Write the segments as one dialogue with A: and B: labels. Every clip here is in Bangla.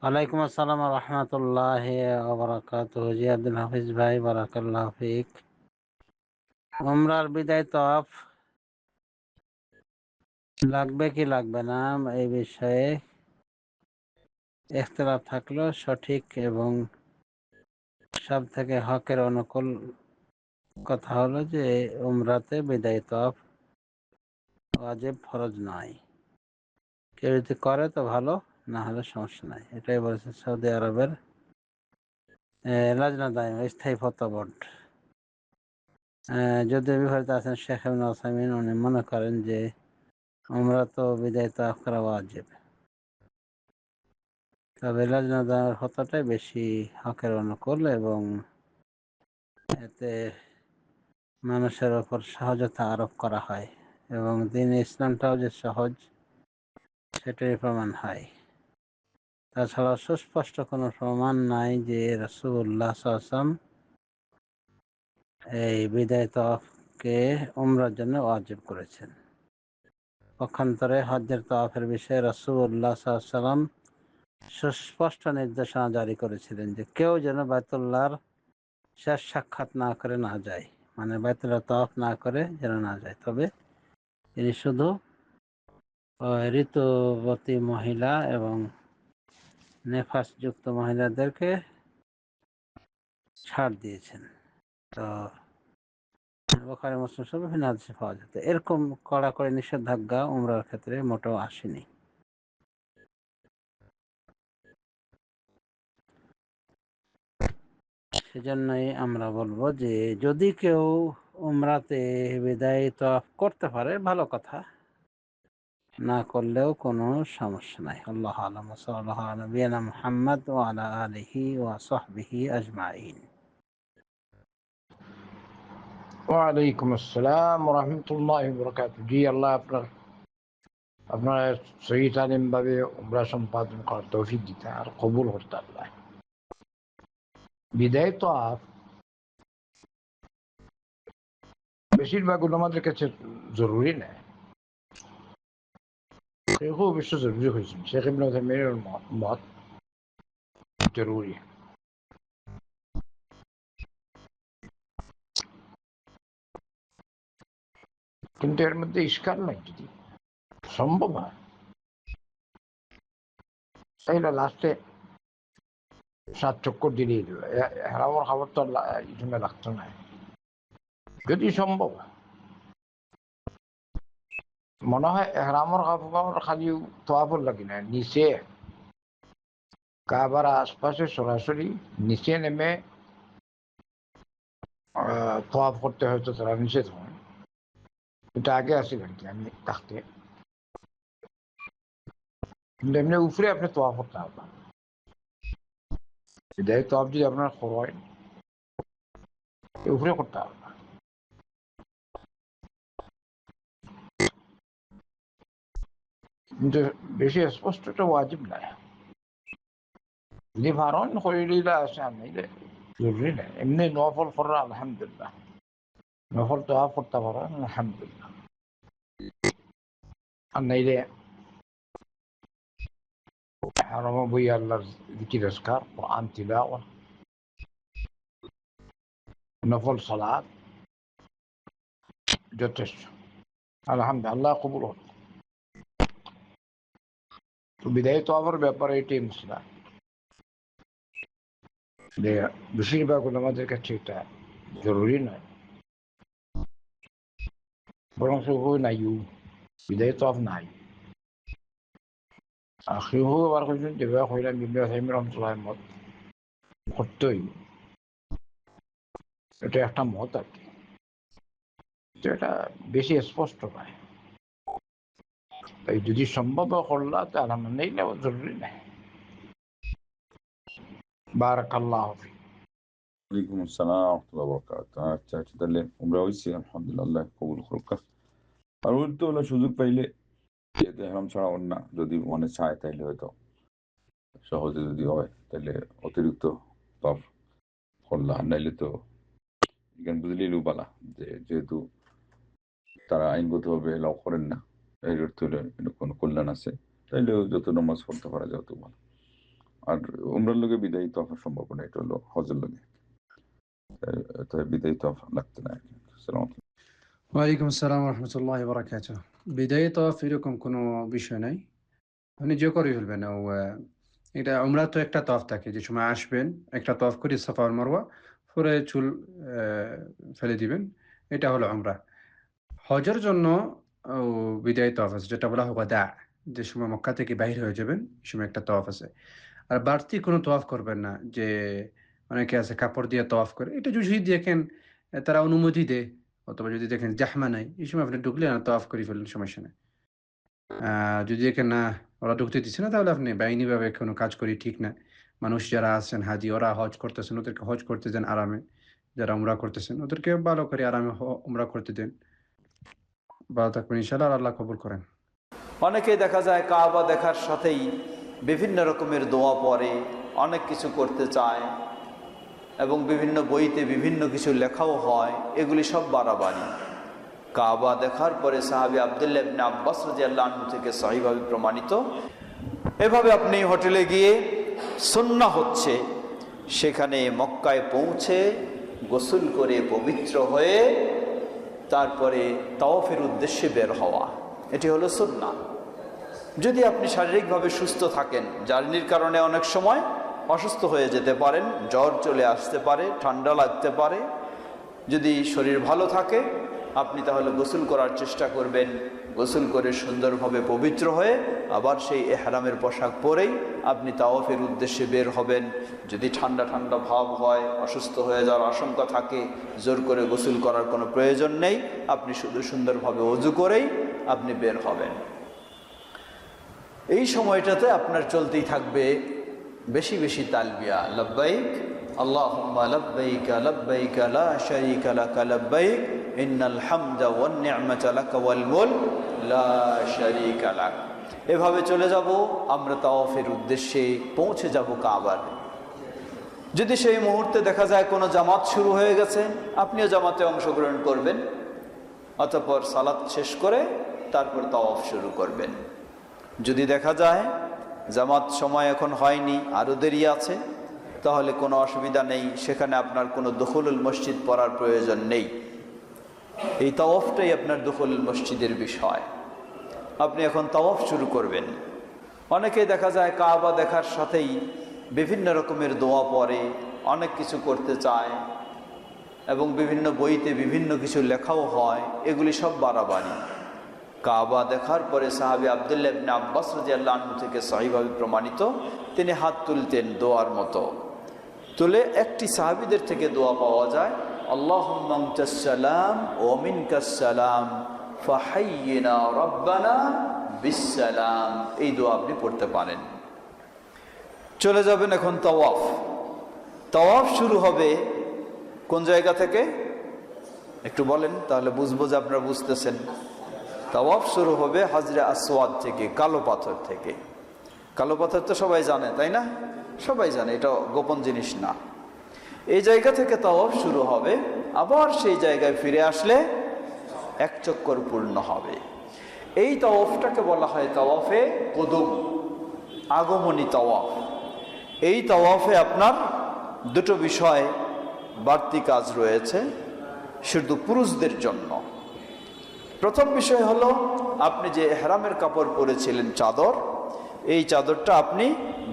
A: ওয়ালাইকুম আসসালাম রহমতুল্লাহ ওবরাকাতুহু। জি আব্দুল হাফিজ ভাই, বারাকাল্লাহু ফিক। উমরার বিদায় তফ লাগবে কি লাগবে না এই বিষয়ে ইখতিলাফ থাকলেও সঠিক এবং সব থেকে হকের অনুকূল কথা হলো যে উমরাতে বিদায় তফ ওয়াজিব, ফরজ নয়। কেউ যদি করে তো ভালো, না হলে সমস্যা নাই। এটাই বলেছে সৌদি আরবের লাজনা দায়মা, স্থায়ী ফতোয়া বোর্ড। যদিও বিপরীতে আছেন শেখ ইবনে উসাইমিন, উনি মনে করেন যে উমরা তো বিদায় তওয়াফ করা ওয়াজিব। তবে লাজনা দায়মার ফতোয়াটাই বেশি হকের অনুকূল এবং এতে মানুষের ওপর সহজতা আরোপ করা হয় এবং দ্বীন ইসলামটাও যে সহজ সেটাই প্রমাণ হয়। তাছাড়া সুস্পষ্ট কোনো প্রমাণ নাই যে রাসূলুল্লাহ সাল্লাল্লাহু আলাইহি ওয়াসাল্লাম এই বিদায় তওয়াফকে উমরার জন্য ওয়াজিব করেছেন। পক্ষান্তরে হজ্জের তওয়াফের বিষয়ে রাসূলুল্লাহ সাল্লাল্লাহু আলাইহি ওয়াসাল্লাম সুস্পষ্ট নির্দেশনা জারি করেছিলেন যে কেউ যেন বাইতুল্লাহর শেষ সাক্ষাৎ না করে না যায়, মানে বাইতুল্লাহ তওয়াফ না করে যেন না যায়। তবে তিনি শুধু ঋতুবতী মহিলা এবং নেফাসযুক্ত মহিলাদেরকে ছাড় দিয়েছেন। তো বুখারী মুসলিম সব বিভিন্ন হাদিসে পাওয়া যেত। এরকম কড়াকড়ি নিষেধাজ্ঞা উমরার ক্ষেত্রে মোটেও আসেনি। সেজন্যই আমরা বলবো যে যদি কেউ উমরাতে বিদায় তওয়াফ করতে পারে ভালো কথা, না করলেও কোনো সমস্যা নাই। আল্লাহু আ'লাম। সাল্লাল্লাহু আলা নবিয়িনা মুহাম্মদ ওয়া আলা আলিহি ওয়া সাহবিহি আজমাইন।
B: ওয়ালাইকুম আসসালাম রহমতুল্লাহ বরকাত। জি, আল্লাহ আপনার সহি সালিমভাবে উমরা সম্পাদন করার তৌফিক দিতে আর কবুল করতে আল্লাহ। বিদায় তো বেশিরভাগ উলামাদের কাছে জরুরি না, শেখও অবশ্য জরুরি হয়েছেন। শেখ ইবনে উসাইমিনের মত জরুরি, কিন্তু এর মধ্যে ইস্কার নাই। যদি সম্ভব হয় তাইলে লাস্টে 7 চক্কর দিলেই দেবে, হেরামর খবর তো ইসমে লাগতো না। যদি সম্ভব হয়, মনে হয় এহরামর খবর খালি তোয়াফর লাগি না, নিচে কাবার আশপাশে সরাসরি নিচে নেমে তোয়াফ করতে হয়তো তারা নিষেধ হয়। এটা আগে আসে আর কি, আমি থাকতে। কিন্তু এমনি উপরে আপনি তোয়াফ করতে হবে। বিদায় তোয়াফ যদি আপনার হয় উপরে করতে হবে না। কিন্তু বেশি স্পষ্টটা ওয়াজিব না। যদি পারেন হইলে আসে, আমি জরুরি না। এমনি নফল করা আলহামদুলিল্লাহ, নফল তোয়াফ করতে পারেন আলহামদুলিল্লাহ। আর নাইলে হারামে বই আল্লাহর জিকির আজকার, কোরআন তিলাওয়াত, নফল সালাত যথেষ্ট। আলহামদুলিল্লাহ, আল্লাহ কবুল হোক। তো বিদায় তোয়াফের ব্যাপারে এটাই মশলা যে বেশিরভাগ আমাদের কাছে এটা জরুরি নয়, বরং নাইও বিদায় তোয়াফ নাই। আর সেও আবার কইছেন যেভাবে কইলাম ইবনে উসাইমিন রাহমাতুল্লাহ মত করতেই, এটা একটা মত আর কি। তো এটা বেশি স্পষ্ট নয়, তাই যদি সম্ভব করলা তো আলহামদুলিল্লাহ, জরুরি নাই। বারাকাল্লাহু ফিক।
C: ওয়ালাইকুম আসসালাম ওয়া বারাকাতুহু। আচ্ছা আচ্ছা, তাহলে উমরা হইছে আলহামদুলিল্লাহ, কবুল করুক। আর ওই তো হলো সুযোগ পাইলে যেহেতু এহরাম ছাড়া অন্য যদি মনে চায় তাইলে হয়তো সহজে যদি হয় তাহলে অতিরিক্ত তফ করলা, নাইলে তো জ্ঞান বুঝলেই লুবালা যে যেহেতু তারা আইনগতভাবে এলাও করেন না, এর অর্থ হলে কোনো কল্যাণ আছে, তাইলে যত নামাজ পড়তে পারা যায় তত ভালো। আর উমরার লোকে বিদায়ী তফা সম্ভব না, এটা হলো হজের লোকে, তাই বিদায়ী তফা লাগতে না।
D: ওয়ালাইকুম আসসালাম রহমতুল্লাহ বারাকাতুহ। বিদায়ী তওয়াফ এরকম কোনো বিষয় নাই, আপনি যে করে ফেলবেন। এটা উমরা তো একটা তওয়াফ থাকে, যে সময় আসবেন একটা তওয়াফ করে সাফা আর মারওয়া, পরে চুল ফেলে দিবেন, এটা হলো উমরা। হজের জন্য বিদায়ী তওয়াফ আছে, যেটা বলা হয় ওয়াদা, যে সময় মক্কা থেকে বাইরে হয়ে যাবেন এই সময় একটা তওয়াফ আছে। আর বাড়তি কোনো তওয়াফ করবেন না, যে অনেকে আছে কাপড় দিয়ে তওয়াফ করে, এটা যদি দেখেন তারা অনুমতি দেয়, অথবা যদি দেখেন জাহমা নাই, এই সময় আপনি ঢুকলে তওয়াফ করে ফেলেন, সমস্যা নেই। যদি দেখেন না ওরা ঢুকতে দিচ্ছে না, তাহলে আপনি বেআইনিভাবে কোনো কাজ করি ঠিক না। মানুষ যারা আছেন হাজি, ওরা হজ করতেছেন, ওদেরকে হজ করতে দেন আরামে। যারা উমরা করতেছেন ওদেরকে ভালো করে আরামে উমরা করতে দেন। ভালো থাকবেন ইনশাআল্লাহ, আল্লাহ কবুল করেন।
E: অনেকেই দেখা যায় কাবা দেখার সাথেই বিভিন্ন রকমের দোয়া পড়ে, অনেক কিছু করতে চায় এবং বিভিন্ন বইতে বিভিন্ন কিছু লেখাও হয়, এগুলি সব বাড়াবাড়ি। কাবা দেখার পরে সাহাবী আব্দুল্লাহ ইবনে আব্বাস রাদিয়াল্লাহু আনহু থেকে সহিহভাবে প্রমাণিত, এভাবে আপনি হোটেলে গিয়ে সুন্নাহ হচ্ছে সেখানে মক্কায় পৌঁছে গোসল করে পবিত্র হয়ে তারপরে তাওয়াফের উদ্দেশ্যে বের হওয়া, এটি হলো সুন্নাহ। যদি আপনি শারীরিকভাবে সুস্থ থাকেন, জার্নির কারণে অনেক সময় অসুস্থ হয়ে যেতে পারেন, জ্বর চলে আসতে পারে, ঠান্ডা লাগতে পারে, যদি শরীর ভালো থাকে আপনি তাহলে গোসল করার চেষ্টা করবেন। গোসল করে সুন্দরভাবে পবিত্র হয়ে আবার সেই ইহরামের পোশাক পরেই আপনি তাওয়াফের উদ্দেশ্যে বের হবেন। যদি ঠান্ডা ঠান্ডা ভাব হয়, অসুস্থ হয়ে যাওয়ার আশঙ্কা থাকে, জোর করে গোসল করার কোনো প্রয়োজন নেই, আপনি শুধু সুন্দরভাবে ওযু করেই আপনি বের হবেন। এই সময়টাতে আপনার চলতেই থাকবে বেশি বেশি তালবিয়া, লব্বাইক আল্লাহুম্মা লব্বাইক লব্বাইক লা শারীকা লাকা লব্বাইক ইন্নাল হামদা ওয়ান নি'মাতা লাকা ওয়াল মুলক লা শারীকা লাক। এভাবে চলে যাব আমরা তাওয়াফের উদ্দেশ্যে, পৌঁছে যাব কাবার। যদি সেই মুহূর্তে দেখা যায় কোনো জামাত শুরু হয়ে গেছে, আপনিও জামাতে অংশগ্রহণ করবেন, অতঃপর সালাত শেষ করে তারপর তাওয়াফ শুরু করবেন। যদি দেখা যায় জামাত সময় এখন হয়নি, আরও দেরি আছে, তাহলে কোনো অসুবিধা নেই, সেখানে আপনার কোনো দুখুলুল মসজিদ পড়ার প্রয়োজন নেই। এই তাওয়াফটাই আপনার দুখুলুল মসজিদের বিষয়। আপনি এখন তাওয়াফ শুরু করবেন। অনেকেই দেখা যায় কাবা দেখার সাথেই বিভিন্ন রকমের দোয়া পড়ে, অনেক কিছু করতে চায় এবং বিভিন্ন বইতে বিভিন্ন কিছু লেখাও হয়, এগুলি সব বাড়াবাড়ি। কাবা দেখার পরে সাহাবী আব্দুল্লাহ ইবনে আব্বাস রাদিয়াল্লাহু আনহু থেকে সহিহভাবে প্রমাণিত, তিনি হাত তুলতেন দোয়ার মতো, তুলে একটি সাহাবীদের থেকে দোয়া পাওয়া যায়, আল্লাহুম্মা আনতাস সালাম ওয়া মিনকাস সালাম ফাহাইয়িনা রাব্বানা বিসসালাম। এই দোয়া আপনি পড়তে পারেন। চলে যাবেন এখন তাওয়াফ। তাওয়াফ শুরু হবে কোন জায়গা থেকে একটু বলেন, তাহলে বুঝবো যে আপনারা বুঝতেছেন। তাওয়াফ শুরু হবে হাজরে আসওয়াদ থেকে, কালো পাথর থেকে। কালো পাথর তো সবাই জানে, তাই না? সবাই জানে, এটা গোপন জিনিস না। এই জায়গা থেকে তাওয়াফ শুরু হবে, আবার সেই জায়গায় ফিরে আসলে এক চক্কর পূর্ণ হবে। এই তাওয়াফটাকে বলা হয় তাওয়াফে কুদুম, আগমনী তাওয়াফ। এই তাওয়াফে আপনার দুটো বিষয় বাড়তি কাজ রয়েছে শুধু পুরুষদের জন্য। প্রথম বিষয় হলো, আপনি যে ইহরামের কাপড় পরেছিলেন চাদর, এই চাদরটা আপনি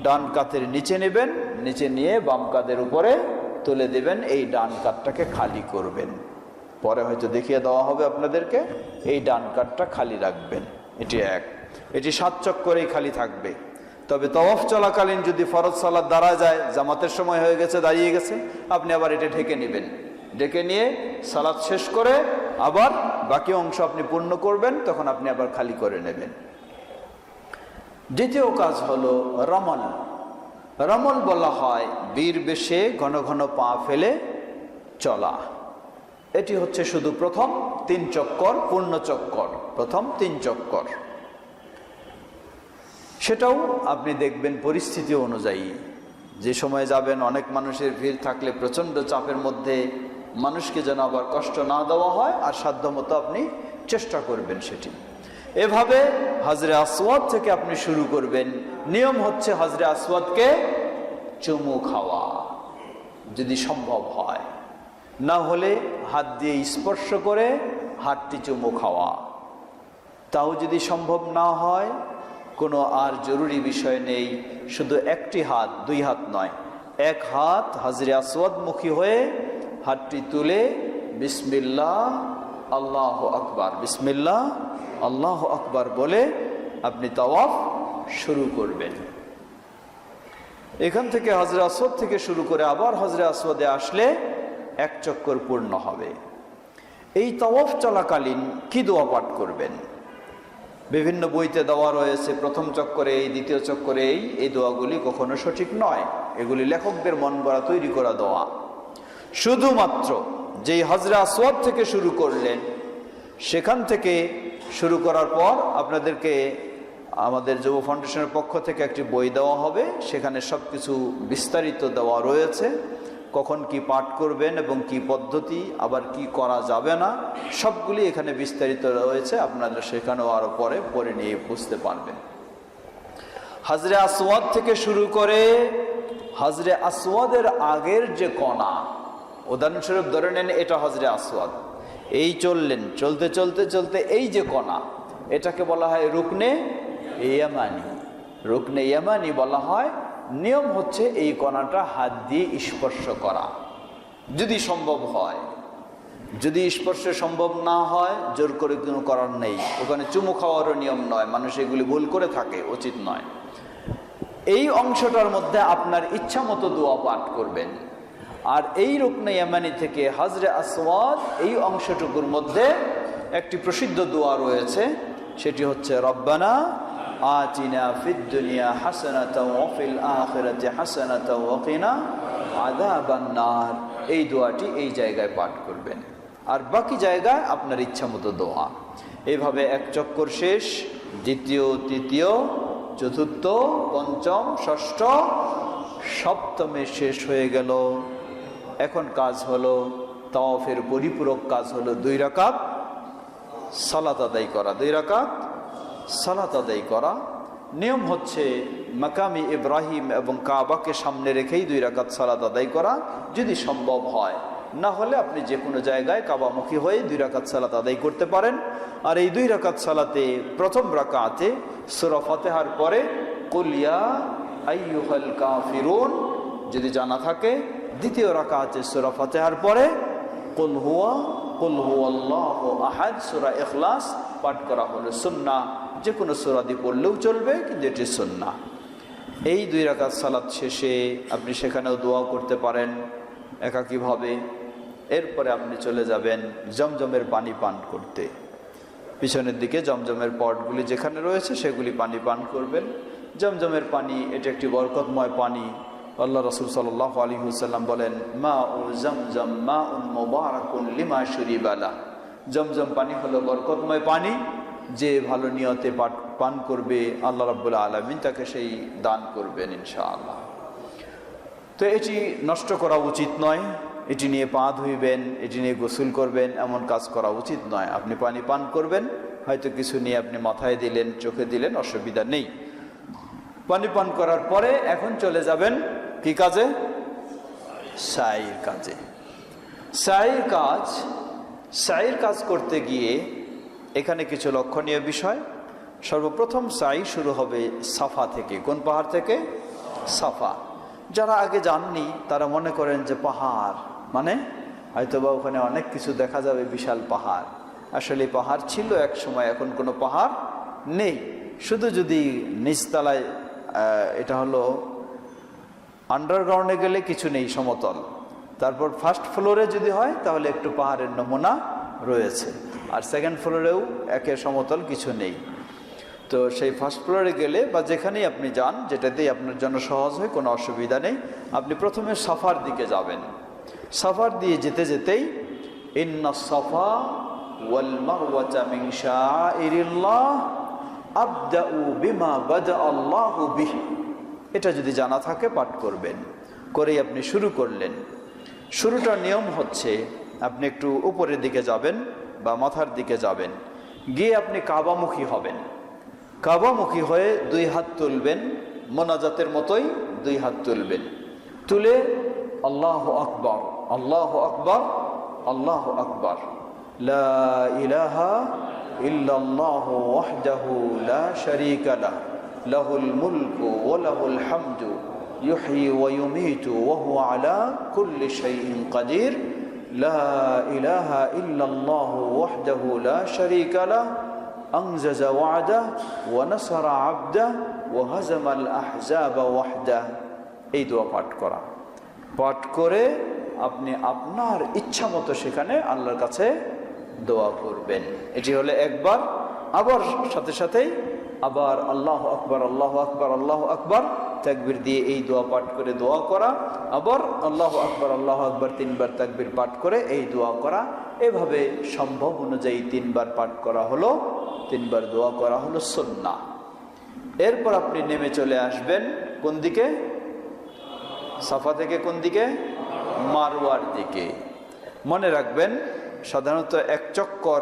E: ডান কাঁধের নিচে নেবেন, নিচে নিয়ে বাম কাঁধের উপরে তুলে দেবেন, এই ডান কাঁধটাকে খালি করবেন। পরে হয়তো দেখিয়ে দেওয়া হবে আপনাদেরকে, এই ডান কাঁধটা খালি রাখবেন। এটি এক, এটি 7 চক্করেই খালি থাকবে। তবে তাওয়াফ চলাকালীন যদি ফরজ সালাত দাঁড়া যায়, জামাতের সময় হয়ে গেছে, দাঁড়িয়ে গেছে, আপনি আবার এটা ঢেকে নেবেন। ঢেকে নিয়ে সালাত শেষ করে আবার বাকি অংশ আপনি পূর্ণ করবেন, তখন আপনি আবার খালি করে নেবেন। দ্বিতীয় কাজ হলো রমল। রমল বলা হয় বীর বেশে ঘন ঘন পা ফেলে চলা। এটি হচ্ছে শুধু প্রথম 3 চক্কর, পূর্ণ চক্কর, প্রথম 3 চক্কর। সেটাও আপনি দেখবেন পরিস্থিতি অনুযায়ী, যে সময় যাবেন অনেক মানুষের ভিড় থাকলে প্রচণ্ড চাপের মধ্যে মানুষকে যেন আবার কষ্ট না দেওয়া হয়, আর সাধ্যমতো আপনি চেষ্টা করবেন সেটি। এভাবে হাজরে আসওয়াদ থেকে আপনি শুরু করবেন। নিয়ম হচ্ছে হাজরে আসওয়াদকে চুমু খাওয়া যদি সম্ভব হয়, না হলে হাত দিয়ে স্পর্শ করে হাতটি চুমু খাওয়া। তাও যদি সম্ভব না হয়, কোনো আর জরুরি বিষয় নেই, শুধু একটি হাত, দুই হাত নয়, এক হাত হাজরে আসওয়াদমুখী হয়ে হাতটি তুলে বিসমিল্লাহ আল্লাহু আকবার, বিসমিল্লাহ আল্লাহু আকবার বলে আপনি তাওয়াফ শুরু করবেন। এখান থেকে হাজরে আসওয়াদ থেকে শুরু করে আবার হাজরে আসওয়াদে আসলে এক চক্কর পূর্ণ হবে। এই তাওয়াফ চলাকালীন কি দোয়া পাঠ করবেন? বিভিন্ন বইতে দেওয়া রয়েছে, প্রথম চক্করে এই, দ্বিতীয় চক্করে এই দোয়াগুলি কখনো সঠিক নয়। এগুলি লেখকদের মন গড়া তৈরি করা দোয়া। শুধুমাত্র যেই হাজরে আসওয়াদ থেকে শুরু করলেন, সেখান থেকে শুরু করার পর আপনাদেরকে আমাদের যুব ফাউন্ডেশনের পক্ষ থেকে একটি বই দেওয়া হবে, সেখানে সব কিছু বিস্তারিত দেওয়া রয়েছে। কখন কি পাঠ করবেন এবং কি পদ্ধতি, আবার কি করা যাবে না, সবগুলি এখানে বিস্তারিত রয়েছে। আপনারা সেখানেও আরো পরে নিয়ে বুঝতে পারবেন। হাজরে আসওয়াদ থেকে শুরু করে হাজরে আসওয়াদের আগের যে কণা, উদাহরণস্বরূপ ধরে নেন এটা হাজরে আসওয়াদ, এই চললেন, চলতে চলতে চলতে এই যে কণা, এটাকে বলা হয় রুকনে ইয়ামানি। রুকনে ইয়ামানি বলা হয়। নিয়ম হচ্ছে এই কণাটা হাত দিয়ে স্পর্শ করা যদি সম্ভব হয়। যদি স্পর্শ সম্ভব না হয়, জোর করে কোনো করার নেই। ওখানে চুমু খাওয়ারও নিয়ম নয়, মানুষ এগুলি ভুল করে থাকে, উচিত নয়। এই অংশটার মধ্যে আপনার ইচ্ছা মতো দোয়া পাঠ করবেন। আর এই রুকনে ইয়ামানি থেকে হাজরে আসওয়াদ এই অংশটুকুর মধ্যে একটি প্রসিদ্ধ দোয়া রয়েছে, সেটি হচ্ছে রব্বানা আতিনা ফিদ দুনিয়া হাসানাতাও ওয়া ফিল আখিরাতি হাসানাতাও ওয়া কিনা আযাবান নার। এই দোয়াটি এই জায়গায় পাঠ করবেন, আর বাকি জায়গায় আপনার ইচ্ছা মতো দোয়া। এইভাবে এক চক্কর শেষ, দ্বিতীয়, তৃতীয়, চতুর্থ, পঞ্চম, ষষ্ঠ, সপ্তমে শেষ হয়ে গেল। এখন কাজ হলো, তাওয়াফের পরিপূরক কাজ হলো 2 রাকাত সালাত আদায় করা। 2 রাকাত সালাত আদায় করা। নিয়ম হচ্ছে মাকামি ইব্রাহিম এবং কাবাকে সামনে রেখেই 2 রাকাত সালাত আদায় করা যদি সম্ভব হয়। না হলে আপনি যে কোনো জায়গায় কাবামুখী হয়ে 2 রাকাত সালাত আদায় করতে পারেন। আর এই 2 রাকাত সালাতে প্রথম রাকাতে সূরা ফাতিহার পরে কুল ইয়া আইয়ুহাল কাফিরুন যদি জানা থাকে, দ্বিতীয় রাকাতে সূরা ফাতিহার পরে কুল হুয়াল্লাহু আহাদ সূরা ইখলাস পাঠ করা হলো সুন্নাহ। যে কোনো সূরা দিয়ে পড়লেও চলবে, কিন্তু এটি সুন্নাহ। এই 2 রাকাত সালাত শেষে আপনি সেখানেও দোয়া করতে পারেন একাকীভাবে। এরপরে আপনি চলে যাবেন জমজমের পানি পান করতে। পিছনের দিকে জমজমের পটগুলি যেখানে রয়েছে সেগুলি পানি পান করবেন। জমজমের পানি এটি একটি বরকতময় পানি। আল্লাহ রাসূল সাল্লাল্লাহু আলাইহি ওয়াসাল্লাম বলেন, মাউ জমজম মাউন মুবারাকুন লিমা শুরিবা লা। জমজম পানি হলো বরকতময় পানি, যে ভালো নিয়তে পান করবে আল্লাহ রাব্বুল আলামিন তাকে সেই দান করবেন ইনশাআল্লাহ। তো এটি নষ্ট করা উচিত নয়। এটি নিয়ে পা ধুইবেন, এটি নিয়ে গোসল করবেন, এমন কাজ করা উচিত নয়। আপনি পানি পান করবেন, হয়তো কিছু নিয়ে আপনি মাথায় দিলেন, চোখে দিলেন, অসুবিধা নেই। পানি পান করার পরে এখন চলে যাবেন কি কাজে? সাইর কাজে। সাইর কাজ করতে গিয়ে এখানে কিছু লক্ষণীয় বিষয়। সর্বপ্রথম সাই শুরু হবে সাফা থেকে। কোন পাহাড় থেকে? সাফা। যারা আগে যাননি তারা মনে করেন যে পাহাড় মানে হয়তোবা ওখানে অনেক কিছু দেখা যাবে, বিশাল পাহাড়। আসলে পাহাড় ছিল এক সময়, এখন কোনো পাহাড় নেই। শুধু যদি নিচতলায়, এটা হলো আন্ডারগ্রাউন্ডে গেলে কিছু নেই, সমতল। তারপর ফার্স্ট ফ্লোরে যদি হয় তাহলে একটু পাহাড়ের নমুনা রয়েছে, আর সেকেন্ড ফ্লোরেও একের সমতল কিছু নেই। তো সেই ফার্স্ট ফ্লোরে গেলে বা যেখানেই আপনি যান, যেটাতেই আপনার জন্য সহজ হয়, কোনো অসুবিধা নেই। আপনি প্রথমে সাফার দিকে যাবেন। সাফার দিয়ে যেতে যেতেই ইন্নাস সাফা ওয়াল মারওয়াতা মিন শাআইরিল্লাহ আবদাউ বিমা বাদা আল্লাহু বিহি। এটা যদি জানা থাকে পাঠ করবেন। করেই আপনি শুরু করলেন। শুরুটার নিয়ম হচ্ছে আপনি একটু উপরের দিকে যাবেন বা মাথার দিকে যাবেন, গিয়ে আপনি কাবামুখী হবেন। কাবামুখী হয়ে 2 হাত তুলবেন, মোনাজাতের মতোই 2 হাত তুলবেন। তুলে আল্লাহু আকবার, আল্লাহু আকবার, আল্লাহু আকবার, লা ইলাহা ইল্লাল্লাহু ওয়াহদাহু লা শারীকা লাহু লাহুল মুলকু ওয়া লাহুল হামদু ইউহয়ি ওয়া ইউমীতু ওয়া হুয়া আলা কুল্লি শাইইন কাদির, লা ইলাহা ইল্লাল্লাহু ওয়াহদাহু লা শারীকা লাহু আনজাজা ওয়া'দাহু ওয়া নাসারা 'আবদাহু ওয়া হাযামাল আহজাবা ওয়াহদাহু। এই দোয়া পাঠ করা, পাঠ করে আপনি আপনার ইচ্ছা মতো সেখানে আল্লাহর কাছে দোয়া করবেন। এটি হলে একবার। আবার সাথে সাথেই আবার আল্লাহু আকবার, আল্লাহু আকবার, আল্লাহু আকবার তাকবীর দিয়ে এই দোয়া পাঠ করে দোয়া করা, আবার আল্লাহু আকবার, আল্লাহু আকবার 3 বার তাকবীর পাঠ করে এই দোয়া করা। এভাবে সম্ভব অনুযায়ী 3 বার পাঠ করা হলো, 3 বার দোয়া করা হলো সুন্নাহ। এরপর আপনি নেমে চলে আসবেন কোন দিকে? সাফা থেকে কোন দিকে? মারওয়ার দিকে। মনে রাখবেন, সাধারণত 1 চক্কর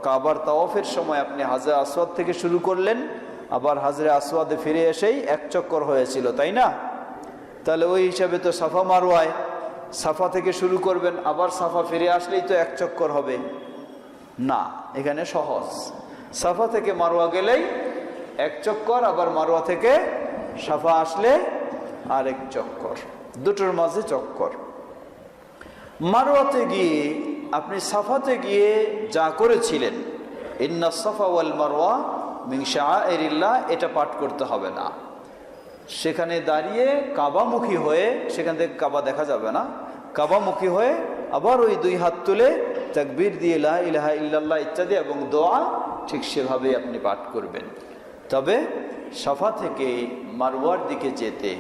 E: কাবার তাওয়াফের সময় আপনি হাজরে আসওয়াদ থেকে শুরু করলেন, আবার হাজরে আসওয়াদে ফিরে এসেই 1 চক্কর হয়েছিল, তাই না? তাহলে ওই হিসাবে তো সাফা মারওয়ায় সাফা থেকে শুরু করবেন, আবার সাফা ফিরে আসলেই তো 1 চক্কর হবে না। এখানে সহজ, সাফা থেকে মারওয়া গেলেই 1 চক্কর, আবার মারওয়া থেকে সাফা আসলে আরেক চক্কর, দুটোর মাঝে চক্কর। মারওয়াতে গিয়ে আপনি সাফাতে গিয়ে যা করেছিলেন, ইন্নাস সাফা ওয়াল মারওয়া মিন শাআইরিল্লাহ, এটা পাঠ করতে হবে না। সেখানে দাঁড়িয়ে কাবামুখী হয়ে, সেখান থেকে কাবা দেখা যাবে না, কাবামুখী হয়ে আবার ওই 2 হাত তুলে তাকবীর দিয়ে লা ইলাহা ইল্লাল্লাহ ইত্যাদি এবং দোয়া ঠিক সেভাবেই আপনি পাঠ করবেন। তবে সাফা থেকে মারওয়ার দিকে যেতে,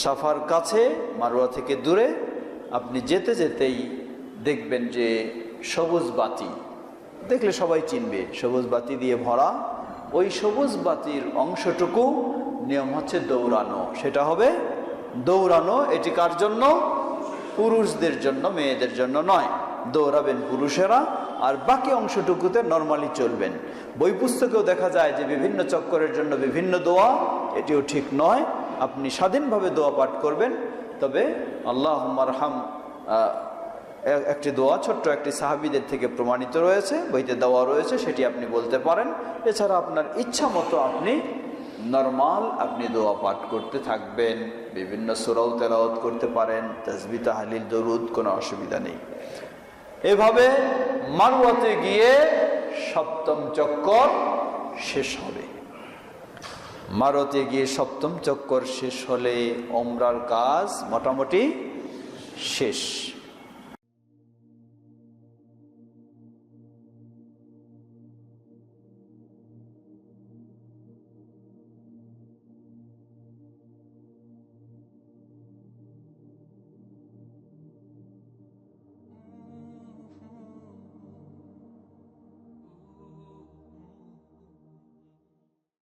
E: সাফার কাছে মারওয়া থেকে দূরে আপনি যেতে যেতেই দেখবেন যে সবুজ বাতি, দেখলে সবাই চিনবে, সবুজ বাতি দিয়ে ভরা। ওই সবুজ বাতির অংশটুকু নিয়ম হচ্ছে দৌড়ানো, সেটা হবে দৌড়ানো। এটি কার জন্য? পুরুষদের জন্য, মেয়েদের জন্য নয়। দৌড়াবেন পুরুষেরা, আর বাকি অংশটুকুতে নর্মালি চলবেন। বই পুস্তকেও দেখা যায় যে বিভিন্ন চক্করের জন্য বিভিন্ন দোয়া, এটিও ঠিক নয়। আপনি স্বাধীনভাবে দোয়া পাঠ করবেন। তবে আল্লাহুম্মা আরহাম একটি দোয়া ছোট্ট একটি সাহাবীদের থেকে প্রমাণিত রয়েছে, বইতে দেওয়া রয়েছে, সেটি আপনি বলতে পারেন। এছাড়া আপনার ইচ্ছা মতো আপনি নরমাল আপনি দোয়া পাঠ করতে থাকবেন, বিভিন্ন সূরাও তেলাওয়াত করতে পারেন, তাসবিহ তাহলিল দরুদ, কোনো অসুবিধা নেই। এভাবে মারওয়াতে গিয়ে 7ম চক্কর শেষ হবে। মারওয়াতে গিয়ে 7ম চক্কর শেষ হলে ওমরার কাজ মোটামুটি শেষ।